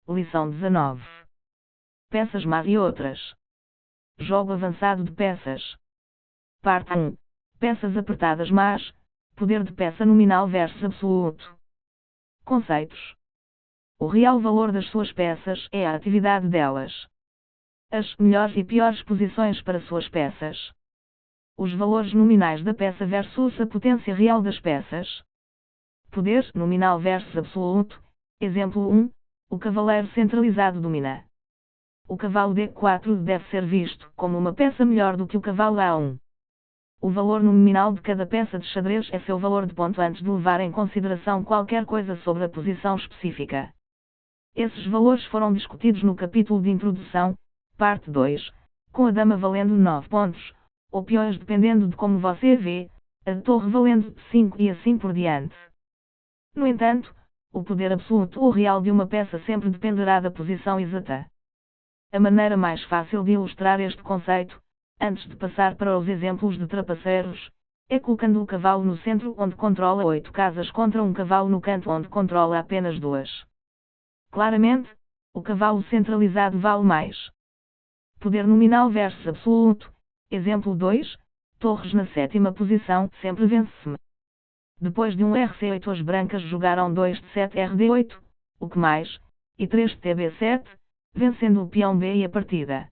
Lição 19. Peças más e outras. Jogo avançado de peças. Parte 1. Peças apertadas más, poder de peça nominal versus absoluto. Conceitos. O real valor das suas peças é a atividade delas. As melhores e piores posições para suas peças. Os valores nominais da peça versus a potência real das peças. Poder nominal versus absoluto. Exemplo 1. O cavaleiro centralizado domina. O cavalo D4 deve ser visto como uma peça melhor do que o cavalo A1. O valor nominal de cada peça de xadrez é seu valor de ponto antes de levar em consideração qualquer coisa sobre a posição específica. Esses valores foram discutidos no capítulo de introdução, parte 2, com a dama valendo 9 pontos, ou peões dependendo de como você vê, a torre valendo 5 e assim por diante. No entanto, o poder absoluto ou real de uma peça sempre dependerá da posição exata. A maneira mais fácil de ilustrar este conceito, antes de passar para os exemplos de trapaceiros, é colocando o cavalo no centro onde controla 8 casas contra um cavalo no canto onde controla apenas 2. Claramente, o cavalo centralizado vale mais. Poder nominal versus absoluto. Exemplo 2. Torres na sétima posição sempre vence-se. Depois de um RC8 as brancas jogaram 2 de 7 RD8, o que mais, e 3 de TB7, vencendo o peão B e a partida.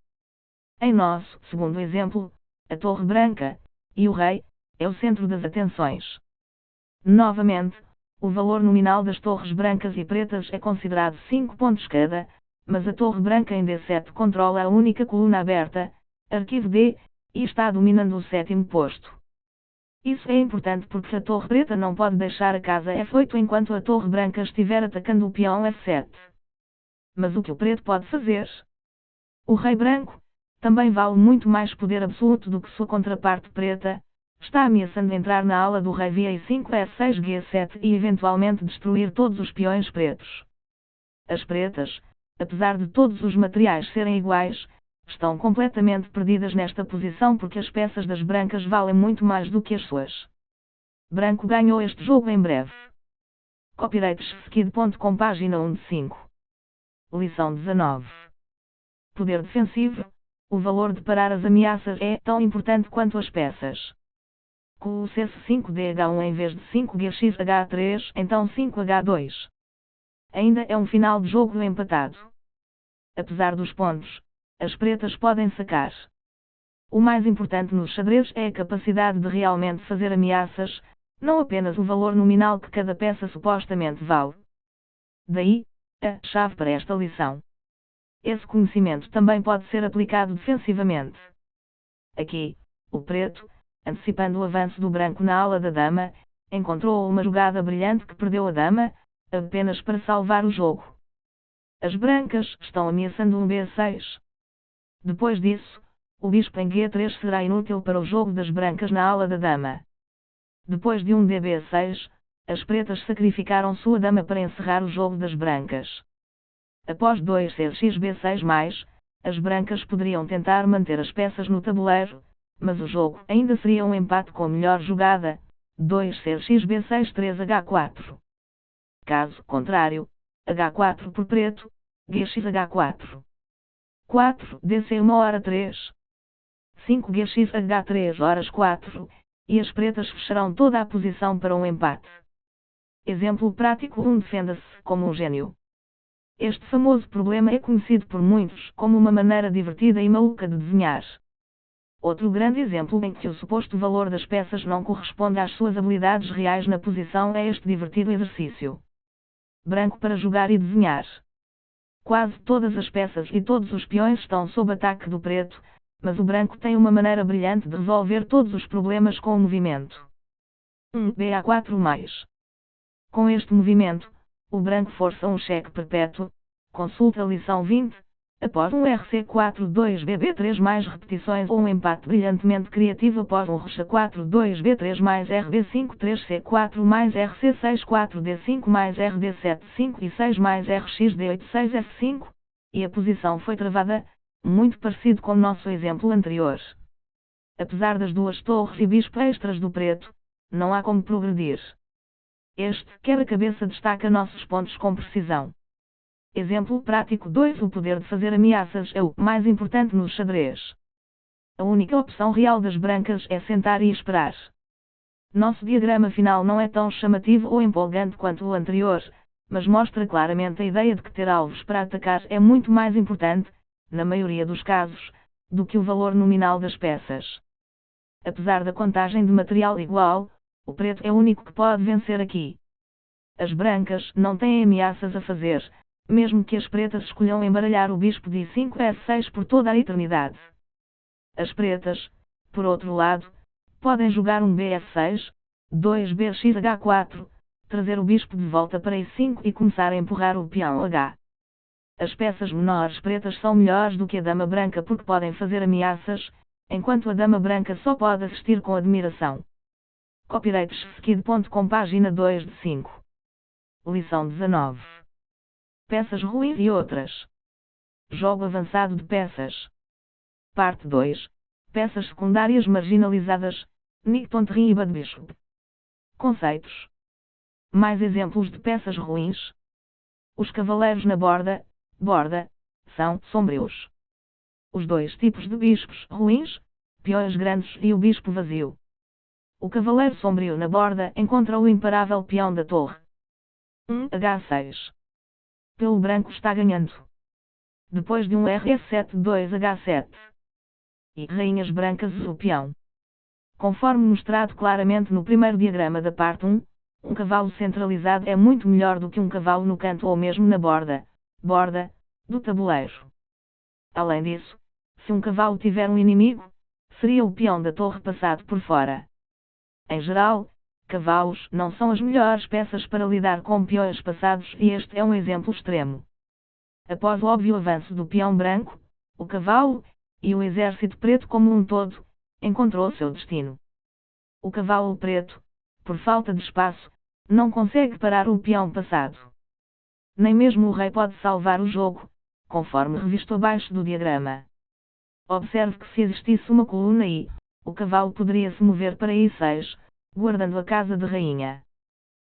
Em nosso segundo exemplo, a torre branca, e o rei, é o centro das atenções. Novamente, o valor nominal das torres brancas e pretas é considerado 5 pontos cada, mas a torre branca em D7 controla a única coluna aberta, arquivo D, e está dominando o sétimo posto. Isso é importante porque a torre preta não pode deixar a casa F8 enquanto a torre branca estiver atacando o peão F7. Mas o que o preto pode fazer? O rei branco também vale muito mais poder absoluto do que sua contraparte preta, está ameaçando entrar na ala do rei via I5 F6 G7 e eventualmente destruir todos os peões pretos. As pretas, apesar de todos os materiais serem iguais, estão completamente perdidas nesta posição porque as peças das brancas valem muito mais do que as suas. Branco ganhou este jogo em breve. Copyrightskid.com página 1 de 5. Lição 19. Poder defensivo. O valor de parar as ameaças é tão importante quanto as peças. Com o CS5DH1 em vez de 5GXH3, então 5H2. Ainda é um final de jogo empatado. Apesar dos pontos, as pretas podem sacar. O mais importante no xadrez é a capacidade de realmente fazer ameaças, não apenas o valor nominal que cada peça supostamente vale. Daí, a chave para esta lição. Esse conhecimento também pode ser aplicado defensivamente. Aqui, o preto, antecipando o avanço do branco na ala da dama, encontrou uma jogada brilhante que perdeu a dama, apenas para salvar o jogo. As brancas estão ameaçando um B6. Depois disso, o bispo em G3 será inútil para o jogo das brancas na ala da dama. Depois de um DB6, as pretas sacrificaram sua dama para encerrar o jogo das brancas. Após 2 CXB6+, as brancas poderiam tentar manter as peças no tabuleiro, mas o jogo ainda seria um empate com a melhor jogada, 2 CXB6 3H4. Caso contrário, H4 por preto, GXH4. 4 DC 1 hora 3. 5 GXH3 horas 4, e as pretas fecharão toda a posição para um empate. Exemplo prático 1 defenda-se como um gênio. Este famoso problema é conhecido por muitos como uma maneira divertida e maluca de desenhar. Outro grande exemplo em que o suposto valor das peças não corresponde às suas habilidades reais na posição é este divertido exercício. Branco para jogar e desenhar. Quase todas as peças e todos os peões estão sob ataque do preto, mas o branco tem uma maneira brilhante de resolver todos os problemas com o movimento. 1 BA4+. Com este movimento, o branco força um cheque perpétuo. Consulta a lição 20. Após um RC4 2BB3 mais repetições ou um empate brilhantemente criativo após um Rocha 4 2B3 mais RB5 3C4 mais RC6 4D5 mais RD7 5 e 6 mais RXD8 6F5, e a posição foi travada, muito parecido com o nosso exemplo anterior. Apesar das duas torres e bispo extras do preto, não há como progredir. Este quebra-cabeça destaca nossos pontos com precisão. Exemplo prático 2. O poder de fazer ameaças é o mais importante no xadrez. A única opção real das brancas é sentar e esperar. Nosso diagrama final não é tão chamativo ou empolgante quanto o anterior, mas mostra claramente a ideia de que ter alvos para atacar é muito mais importante, na maioria dos casos, do que o valor nominal das peças. Apesar da contagem de material igual, o preto é o único que pode vencer aqui. As brancas não têm ameaças a fazer, mesmo que as pretas escolham embaralhar o bispo de I5-S6 por toda a eternidade. As pretas, por outro lado, podem jogar um BF6, 2BXH4, trazer o bispo de volta para I5 e começar a empurrar o peão H. As peças menores pretas são melhores do que a dama branca porque podem fazer ameaças, enquanto a dama branca só pode assistir com admiração. Copyrightskid.com, página 2 de 5. Lição 19. Peças ruins e outras. Jogo avançado de peças. Parte 2. Peças secundárias marginalizadas. Nick.ri e Bishop. Conceitos. Mais exemplos de peças ruins. Os cavaleiros na borda, são sombrios. Os dois tipos de bispos ruins, peões grandes e o bispo vazio. O cavaleiro sombrio na borda encontra o imparável peão da torre. H6. Pelo branco está ganhando. Depois de um RF7 2H7. E rainhas brancas o peão. Conforme mostrado claramente no primeiro diagrama da parte 1, um cavalo centralizado é muito melhor do que um cavalo no canto ou mesmo na borda, do tabuleiro. Além disso, se um cavalo tiver um inimigo, seria o peão da torre passado por fora. Em geral, cavalos não são as melhores peças para lidar com peões passados e este é um exemplo extremo. Após o óbvio avanço do peão branco, o cavalo, e o exército preto como um todo, encontrou seu destino. O cavalo preto, por falta de espaço, não consegue parar o peão passado. Nem mesmo o rei pode salvar o jogo, conforme revisto abaixo do diagrama. Observe que se existisse uma coluna I, o cavalo poderia se mover para I6, guardando a casa de rainha.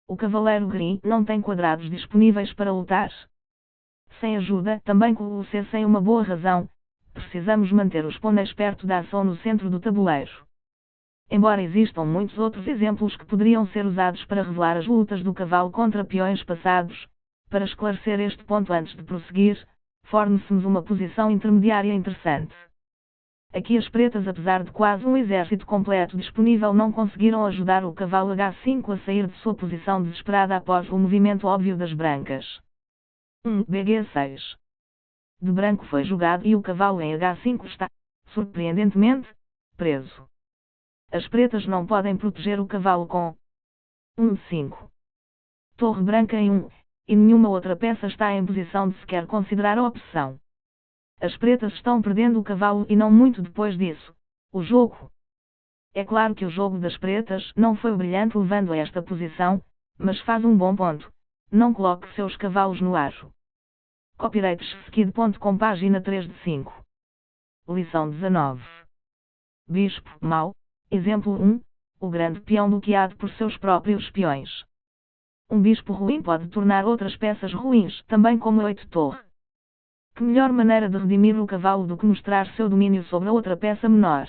O cavaleiro gris não tem quadrados disponíveis para lutar. Sem ajuda, também com o C sem uma boa razão, precisamos manter os pôneis perto da ação no centro do tabuleiro. Embora existam muitos outros exemplos que poderiam ser usados para revelar as lutas do cavalo contra peões passados, para esclarecer este ponto antes de prosseguir, forne-se-nos uma posição intermediária interessante. Aqui as pretas, apesar de quase um exército completo disponível, não conseguiram ajudar o cavalo H5 a sair de sua posição desesperada após o movimento óbvio das brancas. BG6. De branco foi jogado e o cavalo em H5 está, surpreendentemente, preso. As pretas não podem proteger o cavalo com 5. Torre branca em 1, e nenhuma outra peça está em posição de sequer considerar a opção. As pretas estão perdendo o cavalo e não muito depois disso. O jogo. É claro que o jogo das pretas não foi brilhante levando a esta posição, mas faz um bom ponto. Não coloque seus cavalos no aro. Copyrightskid.com, página 3 de 5. Lição 19. Bispo mau. Exemplo 1. O grande peão bloqueado por seus próprios peões. Um bispo ruim pode tornar outras peças ruins, também como 8 torre. Que melhor maneira de redimir o cavalo do que mostrar seu domínio sobre a outra peça menor?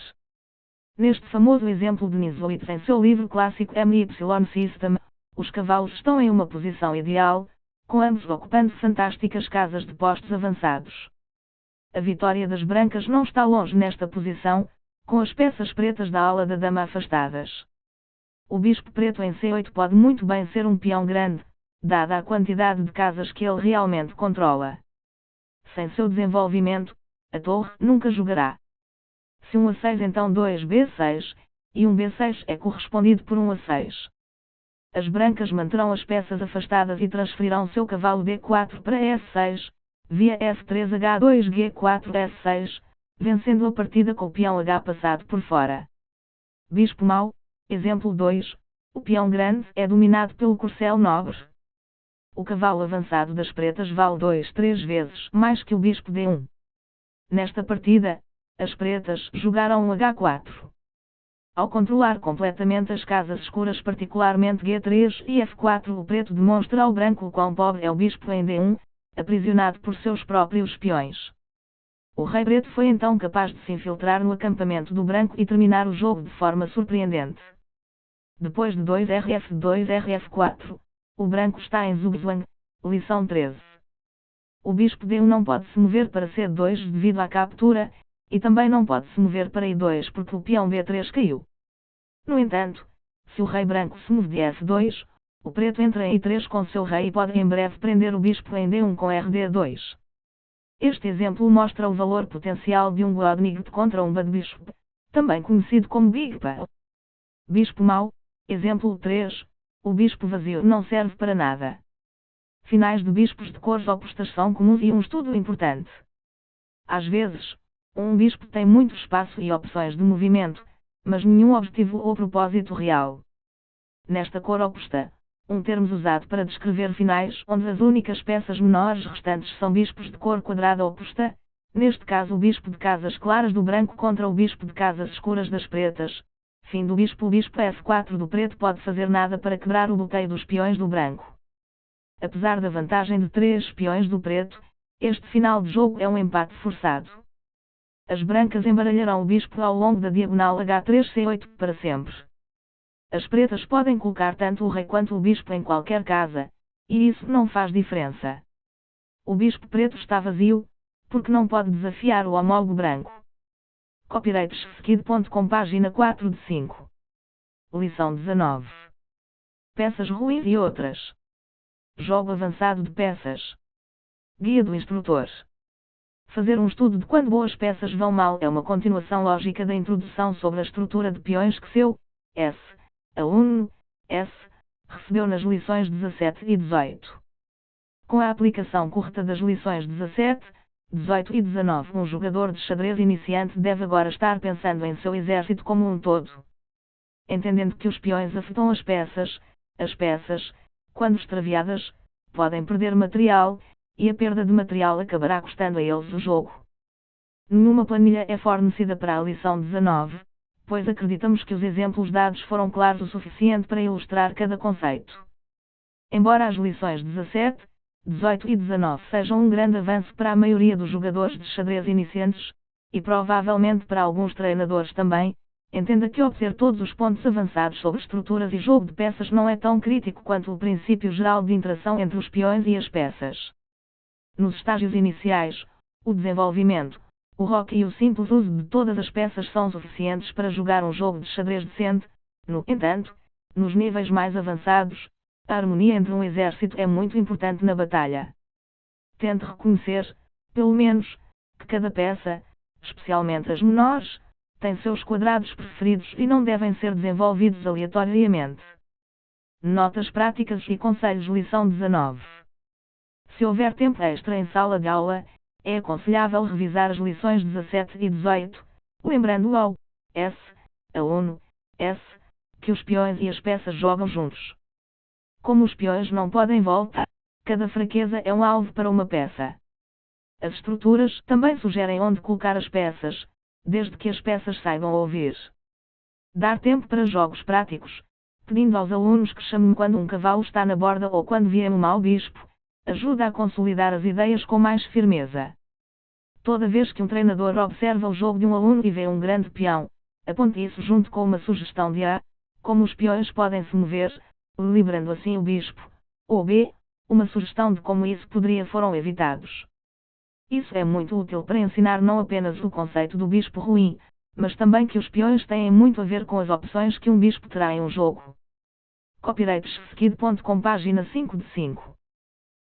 Neste famoso exemplo de Nisowitz em seu livro clássico MY System, os cavalos estão em uma posição ideal, com ambos ocupando fantásticas casas de postos avançados. A vitória das brancas não está longe nesta posição, com as peças pretas da ala da dama afastadas. O bispo preto em C8 pode muito bem ser um peão grande, dada a quantidade de casas que ele realmente controla. Sem seu desenvolvimento, a torre nunca jogará. Se um A6 então 2B6, e um B6 é correspondido por um A6. As brancas manterão as peças afastadas e transferirão seu cavalo D4 para S6, via F3H2G4 S6, vencendo a partida com o peão H passado por fora. Bispo mau, exemplo 2, o peão grande é dominado pelo corcel nobre. O cavalo avançado das pretas vale 2-3 vezes mais que o bispo D1. Nesta partida, as pretas jogaram um H4. Ao controlar completamente as casas escuras, particularmente G3 e F4, o preto demonstra ao branco o quão pobre é o bispo em D1, aprisionado por seus próprios peões. O rei preto foi então capaz de se infiltrar no acampamento do branco e terminar o jogo de forma surpreendente. Depois de 2RF4, o branco está em zugzwang, lição 13. O bispo D1 não pode se mover para C2 devido à captura, e também não pode se mover para I2 porque o peão B3 caiu. No entanto, se o rei branco se move de S2, o preto entra em I3 com seu rei e pode em breve prender o bispo em D1 com RD2. Este exemplo mostra o valor potencial de um God Knight contra um Bad Bishop, também conhecido como Big Pal. Bispo mau, exemplo 3, o bispo vazio não serve para nada. Finais de bispos de cores opostas são comuns e um estudo importante. Às vezes, um bispo tem muito espaço e opções de movimento, mas nenhum objetivo ou propósito real. Nesta cor oposta, um termo usado para descrever finais onde as únicas peças menores restantes são bispos de cor quadrada oposta, neste caso o bispo de casas claras do branco contra o bispo de casas escuras das pretas. Fim do bispo. O bispo F4 do preto pode fazer nada para quebrar o bloqueio dos peões do branco. Apesar da vantagem de 3 peões do preto, este final de jogo é um empate forçado. As brancas embaralharão o bispo ao longo da diagonal H3-C8 para sempre. As pretas podem colocar tanto o rei quanto o bispo em qualquer casa, e isso não faz diferença. O bispo preto está vazio, porque não pode desafiar o homólogo branco. Copyrightskid.com, página 4 de 5. Lição 19. Peças ruins e outras. Jogo avançado de peças. Guia do instrutor. Fazer um estudo de quando boas peças vão mal é uma continuação lógica da introdução sobre a estrutura de peões que seu aluno recebeu nas lições 17 e 18. Com a aplicação correta das lições 17, 18 e 19, um jogador de xadrez iniciante deve agora estar pensando em seu exército como um todo. Entendendo que os peões afetam as peças, quando extraviadas, podem perder material, e a perda de material acabará custando a eles o jogo. Nenhuma planilha é fornecida para a lição 19, pois acreditamos que os exemplos dados foram claros o suficiente para ilustrar cada conceito. Embora as lições 17, 18 e 19 sejam um grande avanço para a maioria dos jogadores de xadrez iniciantes, e provavelmente para alguns treinadores também, entenda que obter todos os pontos avançados sobre estruturas e jogo de peças não é tão crítico quanto o princípio geral de interação entre os peões e as peças. Nos estágios iniciais, o desenvolvimento, o roque e o simples uso de todas as peças são suficientes para jogar um jogo de xadrez decente. No entanto, nos níveis mais avançados, a harmonia entre um exército é muito importante na batalha. Tente reconhecer, pelo menos, que cada peça, especialmente as menores, tem seus quadrados preferidos e não devem ser desenvolvidos aleatoriamente. Notas práticas e conselhos. Lição 19. Se houver tempo extra em sala de aula, é aconselhável revisar as lições 17 e 18, lembrando ao aluno que os peões e as peças jogam juntos. Como os peões não podem voltar, cada fraqueza é um alvo para uma peça. As estruturas também sugerem onde colocar as peças, desde que as peças saibam ouvir. Dar tempo para jogos práticos, pedindo aos alunos que chamem quando um cavalo está na borda ou quando vier um mau bispo, ajuda a consolidar as ideias com mais firmeza. Toda vez que um treinador observa o jogo de um aluno e vê um grande peão, aponte isso junto com uma sugestão de A, como os peões podem se mover, liberando assim o bispo, ou B, uma sugestão de como isso poderia foram evitados. Isso é muito útil para ensinar não apenas o conceito do bispo ruim, mas também que os peões têm muito a ver com as opções que um bispo terá em um jogo. Copyrightskid.com, página 5 de 5.